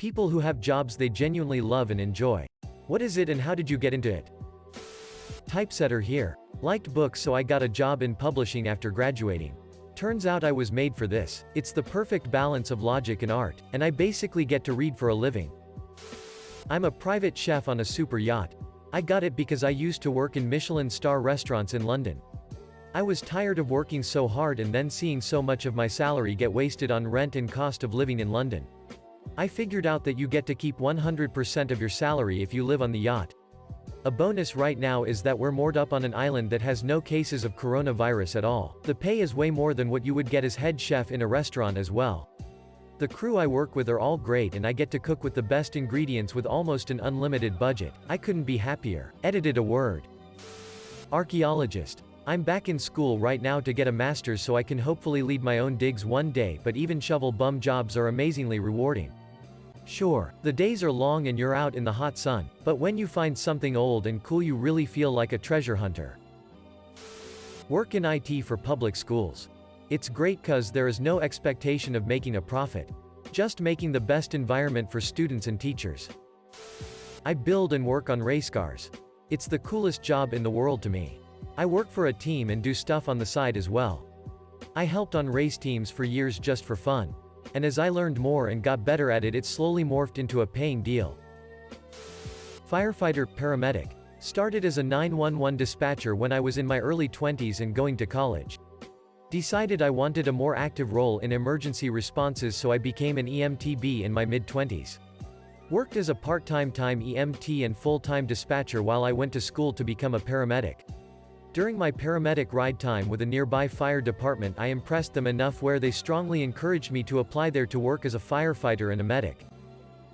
People who have jobs they genuinely love and enjoy. What is it and how did you get into it? Typesetter here. Liked books, so I got a job in publishing after graduating. Turns out I was made for this. It's the perfect balance of logic and art, and I basically get to read for a living. I'm a private chef on a super yacht. I got it because I used to work in Michelin star restaurants in London. I was tired of working so hard and then seeing so much of my salary get wasted on rent and cost of living in London. I figured out that you get to keep 100% of your salary if you live on the yacht. A bonus right now is that we're moored up on an island that has no cases of coronavirus at all. The pay is way more than what you would get as head chef in a restaurant as well. The crew I work with are all great and I get to cook with the best ingredients with almost an unlimited budget. I couldn't be happier. Edited a word. Archaeologist. I'm back in school right now to get a master's so I can hopefully lead my own digs one day, but even shovel bum jobs are amazingly rewarding. Sure, the days are long and you're out in the hot sun, but when you find something old and cool you really feel like a treasure hunter. Work in IT for public schools. It's great cause there is no expectation of making a profit. Just making the best environment for students and teachers. I build and work on race cars. It's the coolest job in the world to me. I work for a team and do stuff on the side as well. I helped on race teams for years just for fun. And as I learned more and got better at it, it slowly morphed into a paying deal. Firefighter, paramedic. Started as a 911 dispatcher when I was in my early 20s and going to college. Decided I wanted a more active role in emergency responses, so I became an EMTB in my mid-20s. Worked as a part-time EMT and full-time dispatcher while I went to school to become a paramedic. During my paramedic ride time with a nearby fire department, I impressed them enough where they strongly encouraged me to apply there to work as a firefighter and a medic.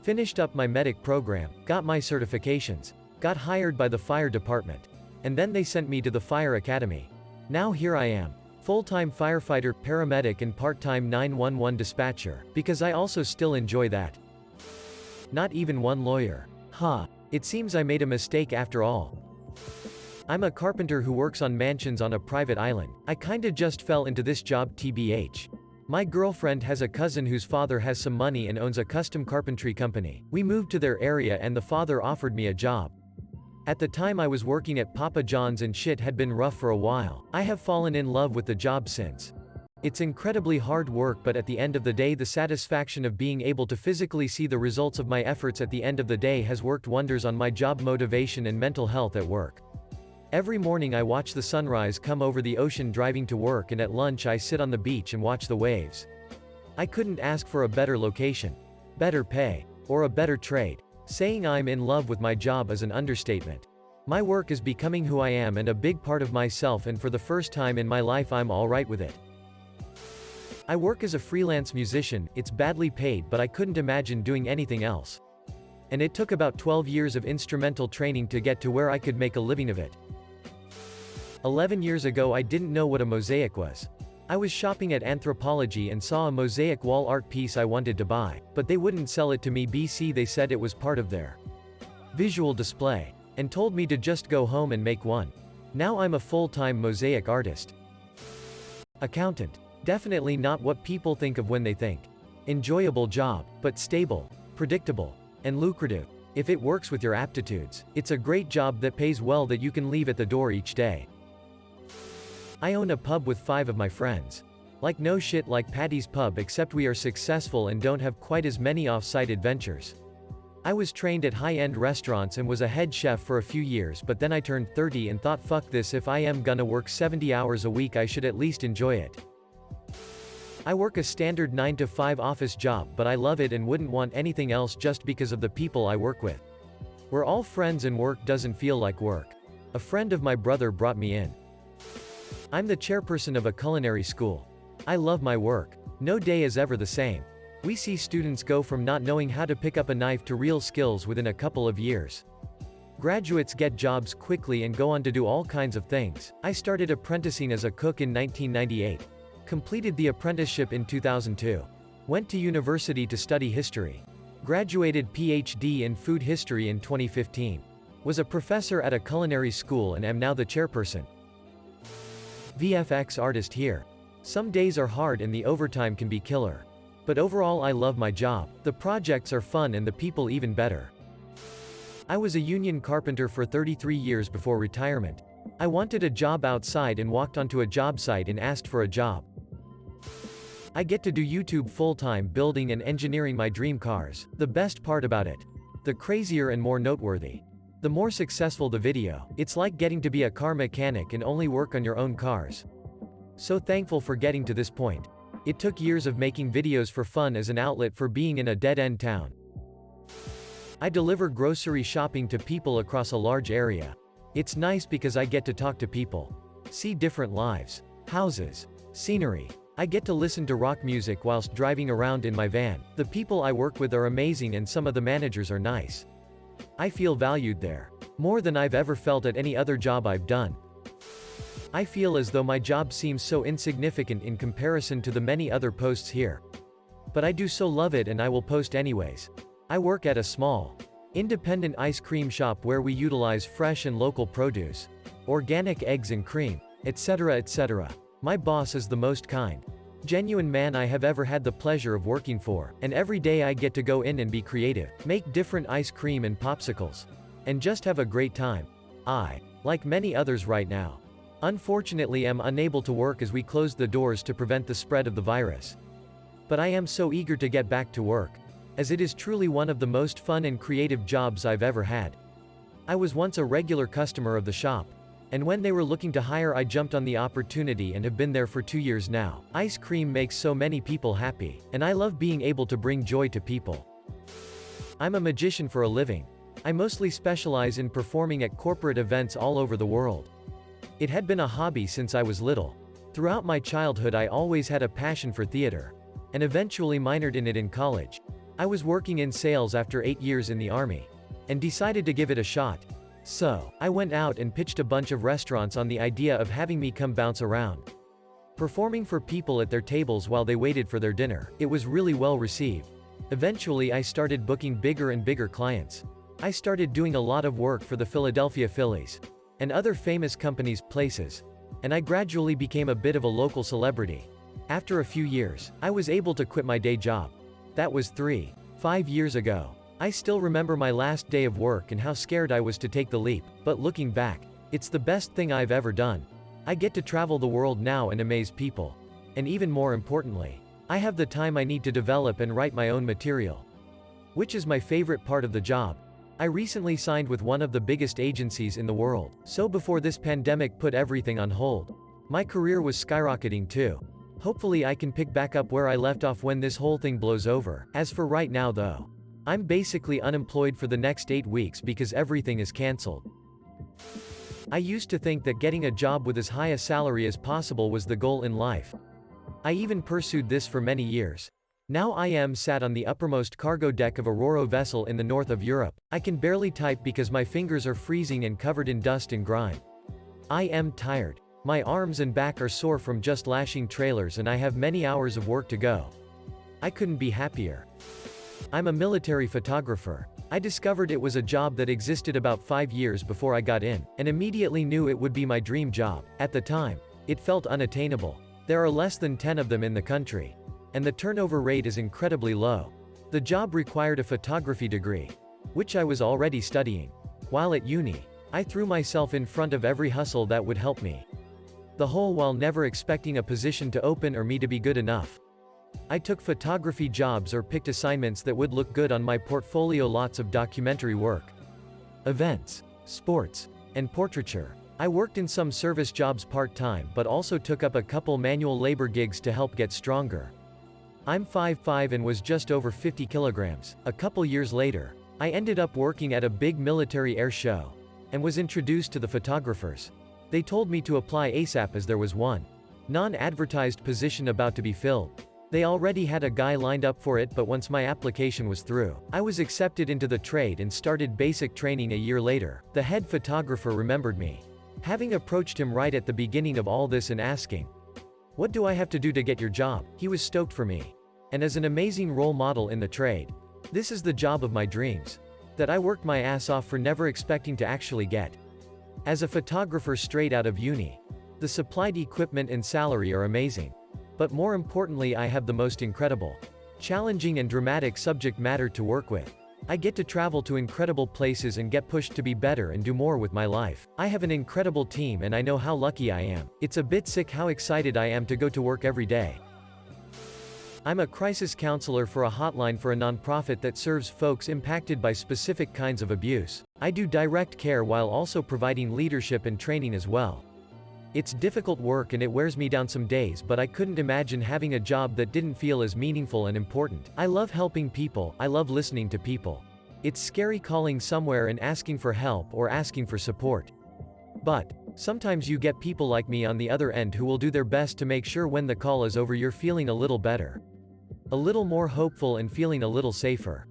Finished up my medic program, got my certifications, got hired by the fire department, and then they sent me to the fire academy. Now here I am, full-time firefighter, paramedic and part-time 911 dispatcher, because I also still enjoy that. Not even one lawyer. It seems I made a mistake after all. I'm a carpenter who works on mansions on a private island. I kinda just fell into this job TBH. My girlfriend has a cousin whose father has some money and owns a custom carpentry company. We moved to their area and the father offered me a job. At the time I was working at Papa John's and shit had been rough for a while. I have fallen in love with the job since. It's incredibly hard work, but at the end of the day the satisfaction of being able to physically see the results of my efforts at the end of the day has worked wonders on my job motivation and mental health at work. Every morning I watch the sunrise come over the ocean driving to work, and at lunch I sit on the beach and watch the waves. I couldn't ask for a better location, better pay, or a better trade. Saying I'm in love with my job is an understatement. My work is becoming who I am and a big part of myself, and for the first time in my life I'm alright with it. I work as a freelance musician. It's badly paid, but I couldn't imagine doing anything else. And it took about 12 years of instrumental training to get to where I could make a living of it. 11 years ago I didn't know what a mosaic was. I was shopping at Anthropology and saw a mosaic wall art piece I wanted to buy, but they wouldn't sell it to me. They said it was part of their visual display, and told me to just go home and make one. Now I'm a full-time mosaic artist. Accountant. Definitely not what people think of when they think enjoyable job, but stable, predictable, and lucrative. If it works with your aptitudes, it's a great job that pays well that you can leave at the door each day. I own a pub with 5 of my friends. Like no shit, like Paddy's Pub, except we are successful and don't have quite as many off-site adventures. I was trained at high-end restaurants and was a head chef for a few years, but then I turned 30 and thought, fuck this, if I am gonna work 70 hours a week I should at least enjoy it. I work a standard 9 to 5 office job, but I love it and wouldn't want anything else just because of the people I work with. We're all friends and work doesn't feel like work. A friend of my brother brought me in. I'm the chairperson of a culinary school. I love my work. No day is ever the same. We see students go from not knowing how to pick up a knife to real skills within a couple of years. Graduates get jobs quickly and go on to do all kinds of things. I started apprenticing as a cook in 1998. Completed the apprenticeship in 2002. Went to university to study history. Graduated PhD in food history in 2015. Was a professor at a culinary school and am now the chairperson. VFX artist here. Some days are hard and the overtime can be killer. But overall I love my job, the projects are fun and the people even better. I was a union carpenter for 33 years before retirement. I wanted a job outside and walked onto a job site and asked for a job. I get to do YouTube full-time building and engineering my dream cars. The best part about it, the crazier and more noteworthy, the more successful the video, it's like getting to be a car mechanic and only work on your own cars. So thankful for getting to this point. It took years of making videos for fun as an outlet for being in a dead-end town. I deliver grocery shopping to people across a large area. It's nice because I get to talk to people, see different lives, houses, scenery. I get to listen to rock music whilst driving around in my van. The people I work with are amazing and some of the managers are nice. I feel valued there, more than I've ever felt at any other job I've done. I feel as though my job seems so insignificant in comparison to the many other posts here. But I do so love it and I will post anyways. I work at a small, independent ice cream shop where we utilize fresh and local produce, organic eggs and cream, etc. etc. My boss is the most kind, genuine man I have ever had the pleasure of working for, and every day I get to go in and be creative, make different ice cream and popsicles, and just have a great time. I, like many others right now, unfortunately am unable to work as we closed the doors to prevent the spread of the virus. But I am so eager to get back to work, as it is truly one of the most fun and creative jobs I've ever had. I was once a regular customer of the shop, and when they were looking to hire I jumped on the opportunity and have been there for 2 years now. Ice cream makes so many people happy, and I love being able to bring joy to people. I'm a magician for a living. I mostly specialize in performing at corporate events all over the world. It had been a hobby since I was little. Throughout my childhood I always had a passion for theater, and eventually minored in it in college. I was working in sales after 8 years in the army, and decided to give it a shot. So, I went out and pitched a bunch of restaurants on the idea of having me come bounce around, performing for people at their tables while they waited for their dinner. It was really well received. Eventually I started booking bigger and bigger clients. I started doing a lot of work for the Philadelphia Phillies, and other famous companies, places, and I gradually became a bit of a local celebrity. After a few years, I was able to quit my day job. That was 5 years ago. I still remember my last day of work and how scared I was to take the leap, but looking back, it's the best thing I've ever done. I get to travel the world now and amaze people. And even more importantly, I have the time I need to develop and write my own material, which is my favorite part of the job. I recently signed with one of the biggest agencies in the world, so before this pandemic put everything on hold, my career was skyrocketing too. Hopefully I can pick back up where I left off when this whole thing blows over. As for right now though, I'm basically unemployed for the next 8 weeks because everything is cancelled. I used to think that getting a job with as high a salary as possible was the goal in life. I even pursued this for many years. Now I am sat on the uppermost cargo deck of a Ro-Ro vessel in the north of Europe. I can barely type because my fingers are freezing and covered in dust and grime. I am tired. My arms and back are sore from just lashing trailers and I have many hours of work to go. I couldn't be happier. I'm a military photographer. I discovered it was a job that existed about 5 years before I got in, and immediately knew it would be my dream job. At the time, it felt unattainable. There are less than 10 of them in the country, and the turnover rate is incredibly low. The job required a photography degree, which I was already studying. While at uni, I threw myself in front of every hustle that would help me. The whole while never expecting a position to open or me to be good enough. I took photography jobs or picked assignments that would look good on my portfolio. Lots of documentary work, events, sports, and portraiture. I worked in some service jobs part-time but also took up a couple manual labor gigs to help get stronger. I'm 5'5" and was just over 50 kilograms. A couple years later, I ended up working at a big military air show, and was introduced to the photographers. They told me to apply ASAP as there was one non-advertised position about to be filled. They already had a guy lined up for it, but once my application was through, I was accepted into the trade and started basic training a year later. The head photographer remembered me, having approached him right at the beginning of all this and asking, "What do I have to do to get your job?" He was stoked for me, and as an amazing role model in the trade. This is the job of my dreams, that I worked my ass off for never expecting to actually get. As a photographer straight out of uni, the supplied equipment and salary are amazing. But more importantly, I have the most incredible challenging and dramatic subject matter to work with. I get to travel to incredible places and get pushed to be better and do more with my life. I have an incredible team and I know how lucky I am. It's a bit sick how excited I am to go to work every day. I'm a crisis counselor for a hotline for a nonprofit that serves folks impacted by specific kinds of abuse. I do direct care while also providing leadership and training as well. It's difficult work and it wears me down some days, but I couldn't imagine having a job that didn't feel as meaningful and important. I love helping people, I love listening to people. It's scary calling somewhere and asking for help or asking for support. But sometimes you get people like me on the other end who will do their best to make sure when the call is over you're feeling a little better, a little more hopeful and feeling a little safer.